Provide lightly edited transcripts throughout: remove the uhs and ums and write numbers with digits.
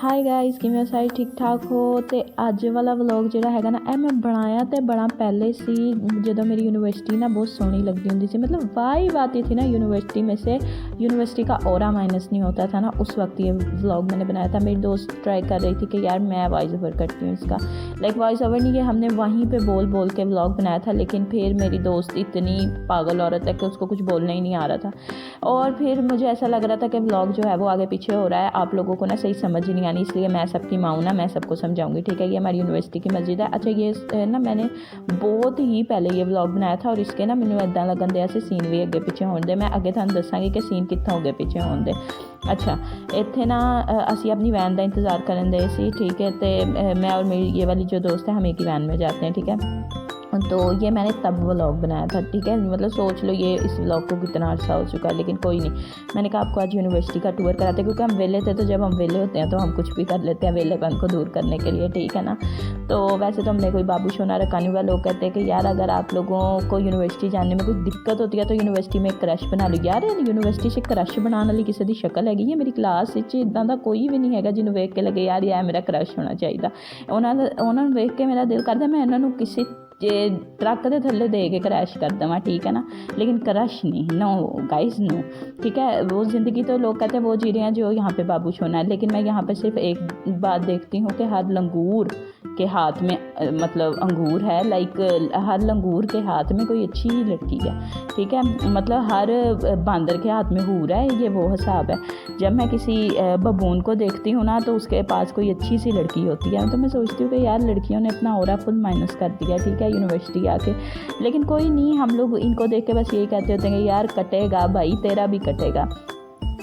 Hi guys किवें सारे ठीक ठाक हो। तो अज वाला व्लॉग जिहड़ा हैगा ना मैं बनाया तो बड़ा पहले सी जो मेरी यूनिवर्सिटी ना बहुत सोहनी लगती होंगी सी, मतलब वाइब आती थी ना यूनिवर्सिटी में से, यूनिवर्सिटी का ऑरा माइनस नहीं होता था ना, उस वक्त ये व्लॉग मैंने बनाया था। मेरी दोस्त ट्राई कर रही थी कि यार मैं वॉइस ओवर करती हूँ इसका, लाइक वॉइस ओवर नहीं, कि हमने वहीं पर बोल बोल के व्लॉग बनाया था। लेकिन फिर मेरी दोस्त इतनी पागल औरत है कि उसको कुछ बोलना ही नहीं आ रहा था, और फिर मुझे ऐसा लग रहा था कि व्लॉग जो है वो आगे पीछे हो रहा है, आप लोगों को ना सही समझ ही नहीं आनी, इसलिए मैं सबकी माँ हूँ ना, मैं सबको समझाऊंगी। ठीक है, ये हमारी यूनिवर्सिटी की मस्जिद है। अच्छा, ये ना मैंने बहुत ही पहले ये व्लॉग बनाया था, और इसके ना मैंने इदा लगन दिया से सीन भी अगे पीछे होने, मैं अगे तुहानू दसांगी कि सीन कित्थों अगे पीछे होने। अच्छा, इत्थे ना असी अपनी वैन का इंतज़ार करन दे सी। ठीक है, तो मैं और मेरी ये वाली जो दोस्त है हम एक ही वैन में जाते हैं। ठीक है, तो ये मैंने तब व्लॉग बनाया था। ठीक है, मतलब सोच लो ये इस व्लॉग को कितना अर्सा हो चुका है, लेकिन कोई नहीं, मैंने कहा आपको आज यूनिवर्सिटी का टूर कराते, क्योंकि हम वेले थे, तो जब हम वेले होते हैं तो हम कुछ भी कर लेते हैं वेलेपन को दूर करने के लिए। ठीक है ना, तो वैसे तो हमने कोई बाबू शोना रखा नहीं हुआ। लोग कहते हैं कि यार अगर आप लोगों को यूनिवर्सिटी जाने में कोई दिक्कत होती है तो यूनिवर्सिटी में एक क्रश बना लो। यार यूनिवर्सिटी से क्रश बनाने वाली किसी की शक्ल हैगी है? मेरी क्लास इदा का कोई भी नहीं है जिन्होंने वेख के लगे यार यह मेरा क्रश होना चाहिए। उन्होंने वेख के मेरा दिल करता मैं इन्होंने किसी जे ट्रक के थल्ले दे के क्रैश कर देवा। ठीक है ना, लेकिन क्रश नहीं, नो गाइस नो। ठीक है, वो ज़िंदगी तो लोग कहते हैं वो जी रहे हैं जो यहाँ पे बाबू छोना है, लेकिन मैं यहाँ पे सिर्फ एक बात देखती हूँ कि हर लंगूर के हाथ में मतलब अंगूर है, लाइक हर लंगूर के हाथ में कोई अच्छी लड़की है। ठीक है, मतलब हर बांदर के हाथ में हूर है, ये वो हिसाब है। जब मैं किसी बबून को देखती हूँ ना तो उसके पास कोई अच्छी सी लड़की होती है, तो मैं सोचती हूँ कि यार लड़कियों ने अपना ऑरा फुल माइनस कर दिया। ठीक है, यूनिवर्सिटी आके, लेकिन कोई नहीं, हम लोग इनको देख के बस यही कहते होते हैं कि यार कटेगा भाई, तेरा भी कटेगा।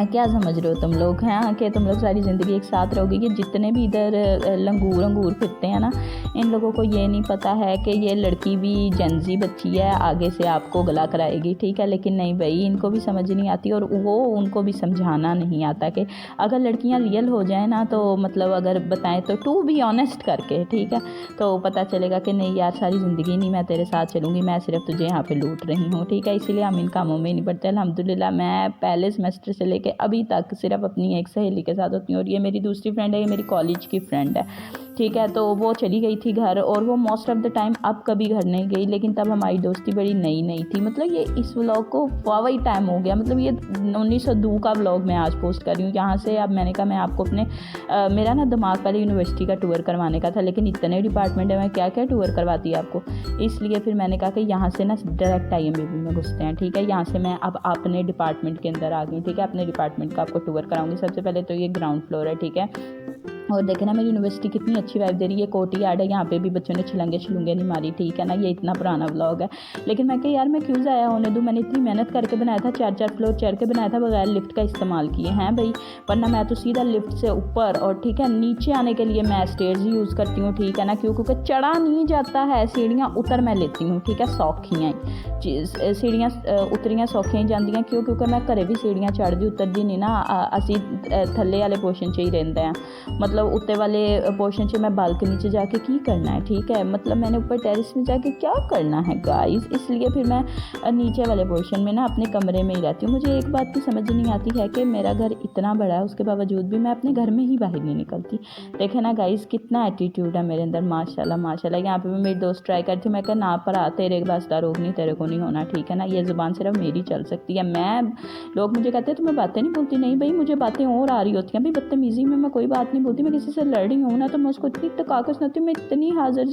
क्या समझ रहे हो तुम लोग हैं कि तुम लोग सारी ज़िंदगी एक साथ रहोगे? कि जितने भी इधर लंगूर फिरते हैं ना, इन लोगों को ये नहीं पता है कि ये लड़की भी जनजी बच्ची है, आगे से आपको गला कराएगी। ठीक है, लेकिन नहीं भाई, इनको भी समझ नहीं आती, और वो उनको भी समझाना नहीं आता कि अगर लड़कियां रियल हो जाए ना, तो मतलब अगर बताएं तो टू बी ऑनेस्ट करके, ठीक है, तो पता चलेगा कि नहीं यार सारी ज़िंदगी नहीं मैं तेरे साथ चलूँगी, मैं सिर्फ तुझे यहाँ पर लूट रही हूँ। ठीक है, इसीलिए हम इन कामों में नहीं पड़ते। अल्हम्दुलिल्लाह मैं पहले सेमेस्टर से लेके अभी तक सिर्फ अपनी एक सहेली के साथ होती हूँ, और ये मेरी दूसरी फ्रेंड है, ये मेरी कॉलेज की फ्रेंड है। ठीक है, तो वो चली गई थी घर, और वो मोस्ट ऑफ द टाइम अब कभी घर नहीं गई, लेकिन तब हमारी दोस्ती बड़ी नई नई थी। मतलब ये इस व्लॉग को वावा ही टाइम हो गया, मतलब ये 1902 का व्लॉग मैं आज पोस्ट कर रही हूँ यहाँ से। अब मैंने कहा मैं आपको अपने मेरा ना दिमाग पहले यूनिवर्सिटी का टूर करवाने का था, लेकिन इतने डिपार्टमेंट है, मैं क्या क्या टूर करवाती है आपको, इसलिए फिर मैंने कहा कि यहाँ से ना डायरेक्ट IMBB में घुसते हैं। ठीक है, यहाँ से मैं अब अपने डिपार्टमेंट के अंदर आ गई। ठीक है, अपने डिपार्टमेंट का आपको टूर कराऊंगी। सबसे पहले तो ये ग्राउंड फ्लोर है। ठीक है, और देखे ना मेरी यूनिवर्सिटी कितनी अच्छी वाइब दे रही है। कोटी यार्ड है, यहाँ पे भी बच्चों ने छलंगे नहीं मारी। ठीक है ना, ये इतना पुराना व्लॉग है, लेकिन मैं कहा यार मैं क्यों ज़ाया होने दूँ, मैंने इतनी मेहनत करके बनाया था, 4 फ्लोर चढ़ के बनाया था बगैर लिफ्ट का इस्तेमाल किए हैं भाई, वरना मैं तो सीधा लिफ्ट से ऊपर, और ठीक है नीचे आने के लिए मैं स्टेयर्स ही यूज़ करती हूँ। ठीक है ना, क्योंकि चढ़ा नहीं जाता है, सीढ़ियाँ उतर मैं लेती हूँ। ठीक है, सौखियाँ सीढ़ियाँ उतरियाँ सौखियाँ ही जांदियाँ, क्योंकि मैं घरे भी सीढ़ियाँ चढ़दी उतरदी नहीं ना, असी थल्ले वाले पोर्शन 'च ही रहंदे हैं, मतलब उत्ते वाले पोर्शन 'च मैं बालकनी 'च जाके की करना है। ठीक है, मतलब मैंने ऊपर टेरिस में जाके क्या करना है गाइस, इसलिए फिर मैं नीचे वाले पोर्शन में ना अपने कमरे में ही रहती हूँ। मुझे एक बात की समझ नहीं आती है कि मेरा घर इतना बड़ा है, उसके बावजूद भी मैं अपने घर में ही बाहर नहीं निकलती। देखे ना गाइस कितना एटीट्यूड है मेरे अंदर, माशाल्लाह माशाल्लाह। यहाँ पे भी मेरी दोस्त ट्राई करती, मैं कहा ना भरा तेरे वास्ता रोग नहीं, तेरे को नहीं होना। ठीक है ना, ये ज़ुबान सिर्फ मेरी चल सकती है। मैं लोग मुझे कहते हैं तुम्हें बातें नहीं बोलती, नहीं भाई मुझे बातें और आ रही होती हैं भाई, बदतमीज़ी में मैं कोई बात नहीं बोलती। मैं किसी से लड़ रही हूँ ना तो मैं उसको इतनी तकाकर सुनाती हूँ, मैं इतनी हाजिर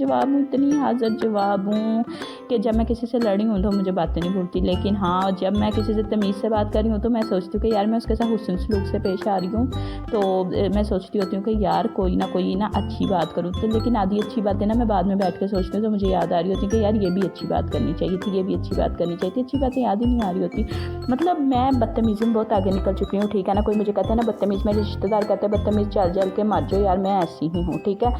जवाब हूँ कि जब मैं किसी से लड़ी हूँ तो मुझे बातें नहीं भूलती। लेकिन हाँ, जब मैं किसी से तमीज़ से बात कर रही हूँ तो मैं सोचती हूँ कि यार मैं उसके साथ हुस्न सलूक से पेश आ रही हूँ, तो मैं सोचती होती हूँ कि यार कोई ना अच्छी बात करूँ। तो लेकिन आधी अच्छी बातें ना मैं बाद में बैठ के सोचती हूँ तो मुझे याद आ रही होती है कि यार ये भी अच्छी बात करनी चाहिए थी, ये भी अच्छी बात करनी चाहिए थी, अच्छी बातें याद ही नहीं आ रही होती। मतलब मैं बदतमीज़ी में बहुत आगे निकल चुकी हूँ। ठीक है ना, कोई मुझे कहता है ना बदतमीज़, मेरे रिश्तेदार कहते हैं बदतमीज़, चल के मर जाओ यार, मैं ऐसी ही हूँ। ठीक है,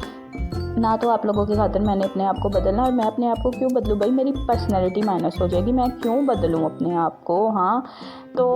ना तो आप लोगों की खातिर मैंने अपने आप को बदलना, और मैं अपने आप को क्यों बदलूँ भाई, मेरी पर्सनैलिटी माइनस हो जाएगी, मैं क्यों बदलूँ अपने आप को। हाँ तो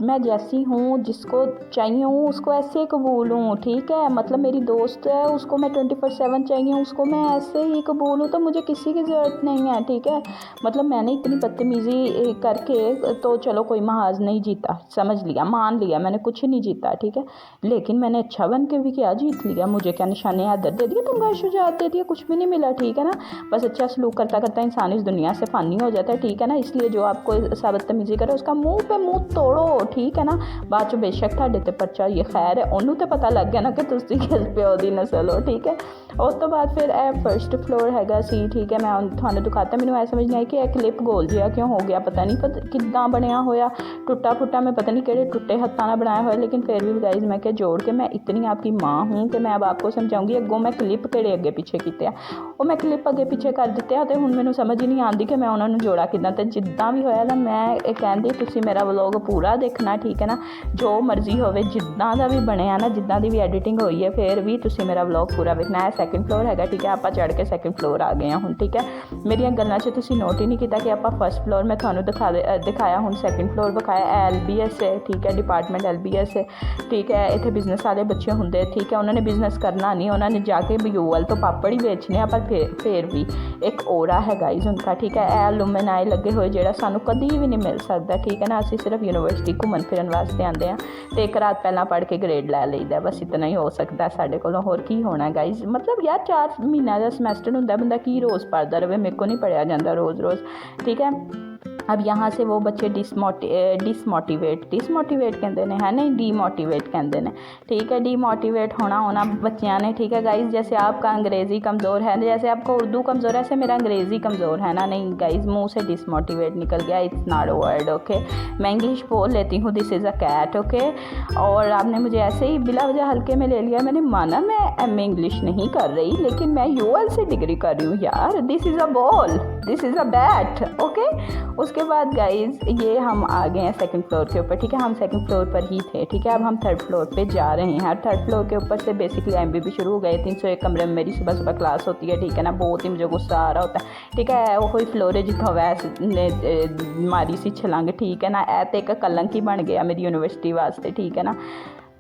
मैं जैसी हूँ, जिसको चाहिए हूँ उसको ऐसे कबूल हूँ, ठीक है। मतलब मेरी दोस्त है, उसको मैं 24/7 चाहिए, उसको मैं ऐसे ही कबूल हूँ, तो मुझे किसी की ज़रूरत नहीं है, ठीक है। मतलब मैंने इतनी बदतमीज़ी करके तो चलो कोई महाज नहीं जीता, समझ लिया, मान लिया मैंने कुछ नहीं जीता, ठीक है। लेकिन मैंने अच्छा बन के भी क्या जीत लिया, मुझे क्या निशाने आदर दे दिया, तुम शुजात दे दिया, कुछ भी नहीं मिला, ठीक है ना। बस अच्छा सलूक करता करता इंसान इस दुनिया से फ़ानी हो जाता है, ठीक है ना। इसलिए जो आपको बदतमीजी करे उसका मुँह पे मुँह तोड़ो, ठीक है ना। बाद चो बेशक ਤੁਹਾਡੇ ਤੇ ਪਰਚਾ ये खैर है, ਉਹਨੂੰ तो पता लग गया ना कि ਤੁਸੀਂ किस ਪਿਓ ਦੀ नस्ल हो, ठीक है। ਉਸ ਤੋਂ ਬਾਅਦ ਫਿਰ ਇਹ ਫਰਸਟ ਫਲੋਰ ਹੈਗਾ ਸੀ, ਠੀਕ ਹੈ। ਮੈਂ ਤੁਹਾਨੂੰ ਦਿਖਾਤਾ, ਮੈਨੂੰ ਐ ਸਮਝ ਨਹੀਂ ਆਈ ਕਿ ਇਹ ਕਲਿੱਪ ਗੋਲ ਜਿਹਾ ਕਿਉਂ ਹੋ ਗਿਆ, ਪਤਾ ਨਹੀਂ ਕਿੱਦਾਂ ਬਣਿਆ ਹੋਇਆ, ਟੁੱਟਾ ਫੁੱਟਾ, मैं पता नहीं ਕਿਹੜੇ ਟੁੱਟੇ ਹੱਥਾਂ ਨਾਲ ਬਣਾਇਆ ਹੋਇਆ। लेकिन फिर भी गाइस मैं क्या जोड़ के, मैं इतनी आपकी माँ हूँ कि मैं अब आपको समझाऊँगी। ਅੱਗੋਂ मैं ਕਲਿੱਪ ਕਿਹੜੇ ਅੱਗੇ ਪਿੱਛੇ ਕੀਤੇ ਆ, ਉਹ ਮੈਂ ਕਲਿੱਪ ਅੱਗੇ ਪਿੱਛੇ ਕਰ ਦਿੱਤੇ ਆ, ਅਤੇ ਹੁਣ ਮੈਨੂੰ ਸਮਝ ਹੀ ਨਹੀਂ ਆਉਂਦੀ ਕਿ ਮੈਂ ਉਹਨਾਂ ਨੂੰ ਜੋੜਾ ਕਿੱਦਾਂ। ਅਤੇ ਜਿੱਦਾਂ ਵੀ ਹੋਇਆ ਨਾ, ਮੈਂ ਇਹ ਕਹਿੰਦੀ ਤੁਸੀਂ ਮੇਰਾ ਵਲੋਗ ਪੂਰਾ ਦੇਖਣਾ, ਠੀਕ ਹੈ ਨਾ। ਜੋ ਮਰਜ਼ੀ ਹੋਵੇ, ਜਿੱਦਾਂ ਦਾ ਵੀ ਬਣਿਆ ਨਾ, ਜਿੱਦਾਂ ਦੀ ਵੀ ਐਡੀਟਿੰਗ ਹੋਈ ਹੈ, ਫਿਰ ਵੀ ਤੁਸੀਂ ਮੇਰਾ ਵਲੋਗ ਪੂਰਾ ਵੇਖਣਾ ਹੈ। ਸੈਕਿੰਡ ਫਲੋਰ ਹੈਗਾ, ਠੀਕ ਹੈ। ਆਪਾਂ ਚੜ੍ਹ ਕੇ ਸੈਕਿੰਡ ਫਲੋਰ ਆ ਗਏ ਹਾਂ ਹੁਣ, ਠੀਕ ਹੈ। ਮੇਰੀਆਂ ਗੱਲਾਂ 'ਚ ਤੁਸੀਂ ਨੋਟ ਹੀ ਨਹੀਂ ਕੀਤਾ ਕਿ ਆਪਾਂ ਫਸਟ ਫਲੋਰ ਮੈਂ ਤੁਹਾਨੂੰ ਦਿਖਾਇਆ, ਹੁਣ ਸੈਕਿੰਡ ਫਲੋਰ ਵਿਖਾਇਆ। LBS ਹੈ, ਠੀਕ ਹੈ, ਡਿਪਾਰਟਮੈਂਟ LBS ਹੈ, ਠੀਕ ਹੈ। ਇੱਥੇ ਬਿਜ਼ਨਸ ਵਾਲੇ ਬੱਚੇ ਹੁੰਦੇ, ਠੀਕ ਹੈ। ਉਹਨਾਂ ਨੇ ਬਿਜ਼ਨਸ ਕਰਨਾ ਨਹੀਂ, ਉਹਨਾਂ ਨੇ ਜਾ ਕੇ BUL ਤੋਂ ਪਾਪੜ ਹੀ ਵੇਚਣੇ ਆ, ਪਰ ਫਿਰ ਵੀ ਇੱਕ ਔਰਾ ਹੈ ਗਾਈਜ਼ ਉਨਕਾ, ਠੀਕ ਹੈ। ਇਹ ਅਲੂਮਨਾਈ ਲੱਗੇ ਹੋਏ ਜਿਹੜਾ ਸਾਨੂੰ ਕਦੀ ਵੀ ਨਹੀਂ ਮਿਲ ਸਕਦਾ, ਠੀਕ ਹੈ ਨਾ। ਅਸੀਂ ਸਿਰਫ ਯੂਨੀਵਰਸਿਟੀ ਘੁੰਮਣ ਫਿਰਨ ਵਾਸਤੇ ਆਉਂਦੇ ਹਾਂ, ਅਤੇ ਇੱਕ ਰਾਤ ਪਹਿਲਾਂ ਪੜ੍ਹ ਕੇ ਗ੍ਰੇਡ ਲੈ ਲਈਦਾ, ਬਸ ਇਤਨਾ ਹੀ ਹੋ ਸਕਦਾ ਸਾਡੇ ਕੋਲੋਂ, ਹੋਰ ਕੀ ਹੋਣਾ ਗਾਈਜ਼। ਮਤਲਬ ਯਾਰ 4 ਮਹੀਨਿਆਂ ਦਾ ਸਮੈਸਟਰ ਹੁੰਦਾ, ਬੰਦਾ ਕੀ ਰੋਜ਼ ਪੜ੍ਹਦਾ ਰਹੇ, ਮੇਰੇ ਕੋਲ ਨਹੀਂ ਪੜ੍ਹਿਆ ਜਾਂਦਾ ਰੋਜ਼, ਠੀਕ है। अब यहाँ से वो बच्चे डिसमोटिवेट कहते हैं, है नहीं, डीमोटिवेट कहते हैं, ठीक है। डीमोटिवेट होना बच्चियाँ ने, ठीक है गाइज़। जैसे आपका अंग्रेज़ी कमज़ोर है, जैसे आपका उर्दू कमज़ोर है, ऐसे मेरा अंग्रेज़ी कमज़ोर है ना, नहीं गाइज़, मुँह से डिसमोटिवेट निकल गया, it's not a word, okay. मैं इंग्लिश बोल लेती हूँ, this is a cat, okay. और आपने मुझे ऐसे ही बिला वजह हल्के में ले लिया। मैंने माना मैं MA इंग्लिश नहीं कर रही, लेकिन मैं UL से डिग्री कर रही हूँ यार। This is a ball, this is a bat, okay. उसके बाद गाइज ये हम आ गए हैं सेकंड फ्लोर के ऊपर, ठीक है। हम सेकंड फ्लोर पर ही थे, ठीक है। अब हम थर्ड फ्लोर पे जा रहे हैं। थर्ड फ्लोर के ऊपर से बेसिकली MBB शुरू हो गए। 301 कमरे में मेरी सुबह सुबह क्लास होती है, ठीक है ना। बहुत ही मुझे गुस्सा आ रहा होता है, ठीक है। वो कोई फ्लोर है जितना वैस ने मारी सी छलांग, ठीक है ना। ऐ तो एक कलंक ही बन गया मेरी यूनिवर्सिटी वास्ते, ठीक है ना।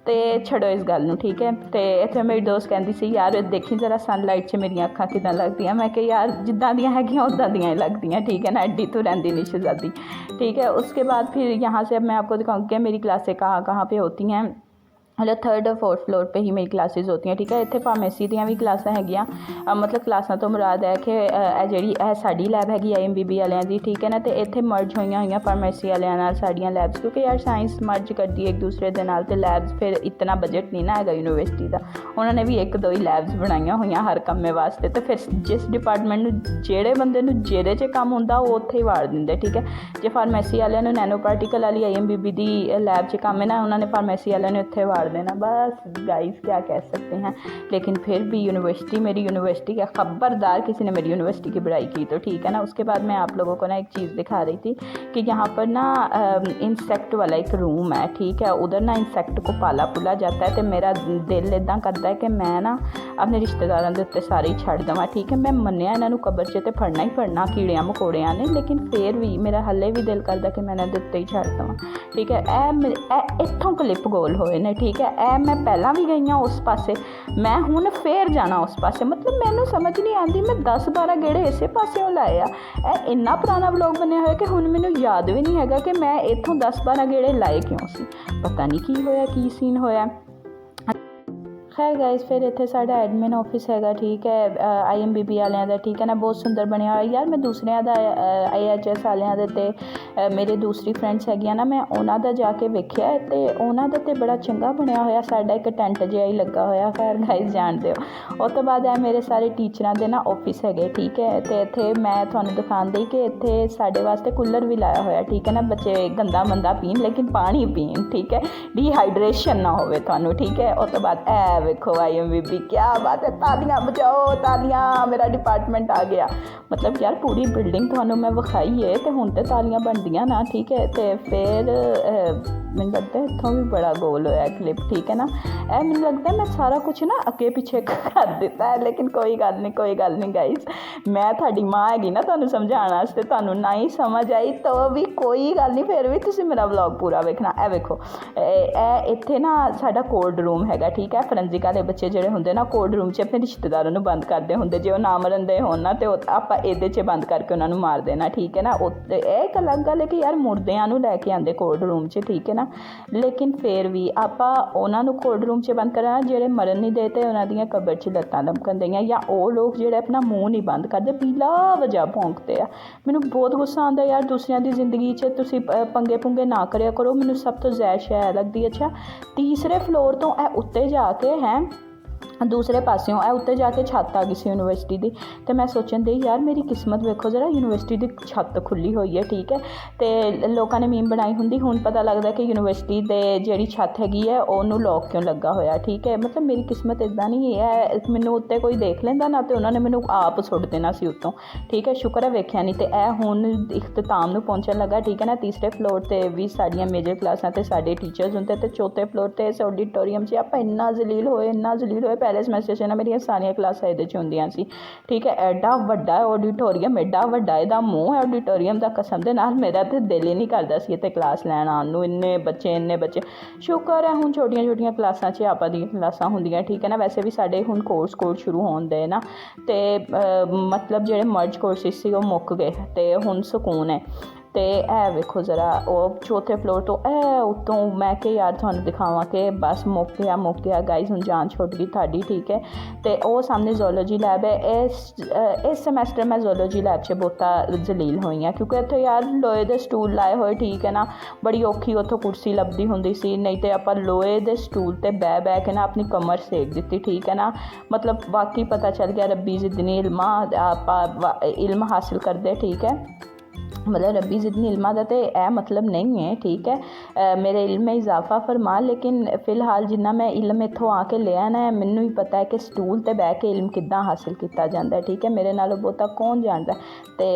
तो छड़ो इस गल नूं, ठीक है। तो इत्थे मेरी दोस्त कहती सी, यार देखी जरा सनलाइट 'च मेरिया अखां किदां लगदियां। मैं कि यार जिद्दां दियां हैगियां उदां दियां ही लगदियां, ठीक है ना। एड्डी तो रहिंदी नहीं शहजादी, ठीक है। उसके बाद फिर यहाँ से अब मैं आपको दिखाऊंगी कि मेरी क्लासें कहाँ कहाँ पे होती हैं। मतलब थर्ड और फोर्थ फ्लोर पे ही मेरी क्लासेस होती हैं, ठीक है। इत्थे फार्मेसी ਦੀਆਂ ਵੀ ਕਲਾਸਾਂ ਹੈਗੀਆਂ, मतलब ਕਲਾਸਾਂ ਤੋਂ ਮੁਰਾਦ ਹੈ ਕਿ ਇਹ ਜਿਹੜੀ ਇਹ ਸਾਡੀ ਲੈਬ ਹੈਗੀ IMBB ਵਾਲਿਆਂ ਦੀ, ਠੀਕ ਹੈ ਨਾ। ਤੇ ਇੱਥੇ ਮਰਜ ਹੋਈਆਂ ਫਾਰਮੇਸੀ ਵਾਲਿਆਂ ਨਾਲ ਸਾਡੀਆਂ ਲੈਬਸ, ਕਿਉਂਕਿ ਯਾਰ ਸਾਇੰਸ ਮਰਜ ਕਰਦੀ ਹੈ ਇੱਕ ਦੂਸਰੇ ਦੇ ਨਾਲ, ਤੇ ਲੈਬਸ ਫਿਰ ਇਤਨਾ ਬਜਟ ਨਹੀਂ ਨਾ ਹੈਗਾ ਯੂਨੀਵਰਸਿਟੀ ਦਾ। ਉਹਨਾਂ ਨੇ ਵੀ 1-2 ਹੀ ਲੈਬਸ ਬਣਾਈਆਂ ਹੋਈਆਂ ਹਰ ਕੰਮੇ ਵਾਸਤੇ। ਤੇ ਫਿਰ ਜਿਸ ਡਿਪਾਰਟਮੈਂਟ ਨੂੰ ਜਿਹੜੇ ਬੰਦੇ ਨੂੰ ਜਿਹਦੇ 'ਚ ਕੰਮ ਹੁੰਦਾ ਉਹ ਉੱਥੇ ਹੀ ਵਾੜ ਦਿੰਦੇ, ਠੀਕ ਹੈ। ਜੇ ਫਾਰਮੇਸੀ ਵਾਲਿਆਂ ਨੂੰ ਨੈਨੋ ਪਾਰਟੀਕਲ ਵਾਲੀ IMBB ਦੀ ਲੈਬ 'ਚ ਕੰਮ ਹੈ ਨਾ, ਉਹਨਾਂ ਨੇ ਫਾਰਮੇਸੀ वाले ने उत्थे वाड़ देना। बस गाइस क्या कह सकते हैं, लेकिन फिर भी यूनिवर्सिटी मेरी यूनिवर्सिटी है। ख़बरदार किसी ने मेरी यूनिवर्सिटी की बुराई की तो, ठीक है ना। उसके बाद मैं आप लोगों को ना एक चीज़ दिखा रही थी कि यहाँ पर ना इंसेक्ट वाला एक रूम है, ठीक है। उधर ना इंसेक्ट को पाला पुला जाता है। तो मेरा दिल इदा करता है कि मैं ना अपने रिश्तेदारों के उत्ते सारे ही छड़ देवां, ठीक है। मैं मन्निया इन्हों कबर 'च तो फड़ना ही फड़ना कीड़िया मकोड़िया ने, लेकिन फिर भी मेरा हले भी दिल करता कि मैं इन्होंने उत्ते ही छड़ देवां, ठीक है। इत्थों क्लिप गोल होए ने, ठीक है। मैं पहला भी गई हाँ उस पासे, मैं हुण फिर जाना उस पासे। मतलब मैनू समझ नहीं आती, मैं 10-12 गेड़े इसे पासों लाए आ। इन्ना पुराना ब्लॉग बनया होया कि हुण मैनू याद भी नहीं है कि मैं इत्थों 10-12 गेड़े लाए क्यों सी। पता नहीं की होया, की सीन होया। खैर गाइस, फिर इत्थे साडा एडमिन ऑफिस हैगा, ठीक है। IMBB वालियां दा, ठीक है ना। बहुत सुंदर बनया होया यार। मैं दूसरियां दा IHS वालियां दे ते मेरे दूसरी फ्रेंड्स हैगियां ना, मैं उन्हां दा जाके वेखिया ते उन्हां दा ते बड़ा चंगा बनया होया। साडा एक टेंट जिहा ही लगा होया। खैर गाइस जानदे हो। उस तो बाद मेरे सारे टीचरां दे ना ऑफिस हैगे, ठीक है। ते इत्थे मैं तुहानूं दिखाण दई कि इत्थे साडे वास्ते कूलर भी लाया होया, ठीक है ना। बच्चे गंदा मंदा पीन लेकिन पानी पीन, ठीक है। डिहाइड्रेशन ना होवे तुहानूं, ठीक है। उस तो बाद वेखो IMVB, क्या बात है, तालियां बजाओ तालियां, मेरा डिपार्टमेंट आ गया। मतलब यार पूरी बिल्डिंग तुहानू मैं विखाई है तो हुण तो तालियां बनदियां ना, ठीक है। तो फिर मैनूं लगता है इत्थों भी बड़ा गोल होया क्लिप, ठीक है ना। मैनूं लगता है मैं सारा कुछ ना अगे पिछे कर दिता है, लेकिन कोई गल नहीं गाइज, मैं तुहाडी माँ हैगी ना तुहानू समझाउण वास्ते। तुहानू नहीं समझ आई तो भी कोई गल नहीं, फिर भी तुसीं मेरा व्लॉग पूरा वेखना। ए वेखो इत्थे ना साडा कोल्ड रूम हैगा, ठीक है। फोरेंसिक वाले बच्चे जिहड़े हुंदे ना कोल्ड रूम 'च अपने रिश्तेदारां नूं बंद करदे हुंदे, जे ओह ना मरन दे होण ना तो आपां इहदे 'च बंद करके उन्हां नूं मार देना, ठीक है ना। एक अलग गल है कि यार मुर्दियां नूं लैके आंदे कोल्ड रूम 'च, ठीक है ना। लेकिन फिर भी आपां उन्हां नूं कोल्ड रूम 'च बंद करना, जिहड़े मरन नहीं दे ते उन्हां दियां कबर 'च लत्तां लमकन दियां, या ਉਹ ਲੋਕ ਜਿਹੜੇ ਆਪਣਾ ਮੂੰਹ ਨਹੀਂ ਬੰਦ ਕਰਦੇ, ਬਿਲਾ ਵਜ੍ਹਾ ਭੌਂਕਦੇ ਆ। ਮੈਨੂੰ ਬਹੁਤ ਗੁੱਸਾ ਆਉਂਦਾ ਯਾਰ, ਦੂਸਰਿਆਂ ਦੀ ਜ਼ਿੰਦਗੀ 'ਚ ਤੁਸੀਂ ਪੰਗੇ ਪੁੰਗੇ ਨਾ ਕਰਿਆ ਕਰੋ। ਮੈਨੂੰ ਸਭ ਤੋਂ ਜ਼ਿਆਦਾ ਸ਼ੈ ਲੱਗਦੀ, ਅੱਛਾ ਤੀਸਰੇ ਫਲੋਰ ਤੋਂ ਇਹ ਉੱਤੇ ਜਾ ਕੇ ਹੈ दूसरे पासियों उत्ते जाके छत आ गई सी यूनिवर्सिटी की। तो मैं सोचन दी यार मेरी किस्मत वेखो जरा, यूनिवर्सिटी की छत खुली हुई है, ठीक है। तो लोगों ने मीम बनाई होंगी, हुण पता लगता कि यूनिवर्सिटी दे जिहड़ी छत हैगी है उन्होंने लॉक क्यों लगा होया, ठीक है। मतलब मेरी किस्मत इदा नहीं है, मैनू उत्ते कोई देख लेंदा ना तो उन्होंने मैनू आप सुट देना सी उत्तों, ठीक है। शुक्र है वेख्या नहीं। तो यह हुण इख्तिताम नूं पहुँचन लगा, ठीक है ना। तीसरे फ्लोर पर भी साड़ियाँ मेजर क्लासां ते साडे टीचर्स होंदे, तो चौथे फ्लोर पर इस ऑडिटोरीयम 'च आपां इन्ना जलील होए पहले समैस्टर 'च ना मेरिया सारिया क्लासां इहदे 'च होंदियां सी, ठीक है। एडा वड्डा ऑडिटोरीयम, एडा वड्डा इहदा मूँह है ऑडिटोरीयम दा, कसम दे नाल मेरा तो दिल ही नहीं करदा सी इत्थे क्लास लैण आउण नूं। इन्ने बच्चे शुक्र है हुण छोटियां क्लासां 'च आपां दियां क्लासां होंदियां, ठीक है ना। वैसे भी साडे हुण कोर्स शुरू होण दे ना, ते मतलब जिहड़े मर्ज कोर्सिस सी ओह मुक गए, ते हुण सकून है। तो यह वेखो ज़रा वह चौथे फ्लोर तो उत्तों मैं कि यार तुहानूं दिखावां कि बस मुक गया गाइज, हुण जान छुट गई थाडी, ठीक है। तो वह सामने जोलॉजी लैब है। इस समैस्टर मैं जोलॉजी लैब 'च बहुता जलील हुई हाँ, क्योंकि इत्थे यार लोहे दे स्टूल लाए हुए, ठीक है ना। बड़ी औखी उत्थों कुर्सी लभदी हुंदी सी, नहीं तो आपां लोहे दे स्टूल ते बह के ना अपनी कमर सेक दी, ठीक है ना। मतलब वाकई पता चल गया रब्बी जिदनी इल्मा, आपां इल्म हासिल करदे, ठीक है। मतलब रब्बी जिदनी इल्मा दा ते मतलब नहीं है, ठीक है। मेरे इल्म में इजाफा फरमा, लेकिन फ़िलहाल जिन्ना मैं इल्म इत्थों आके लिया ना, मैनू ही पता है कि स्टूल ते बह के इल्म किद्दां हासिल किया जाता है, ठीक है। मेरे नालों बहुता कौन जानता। तो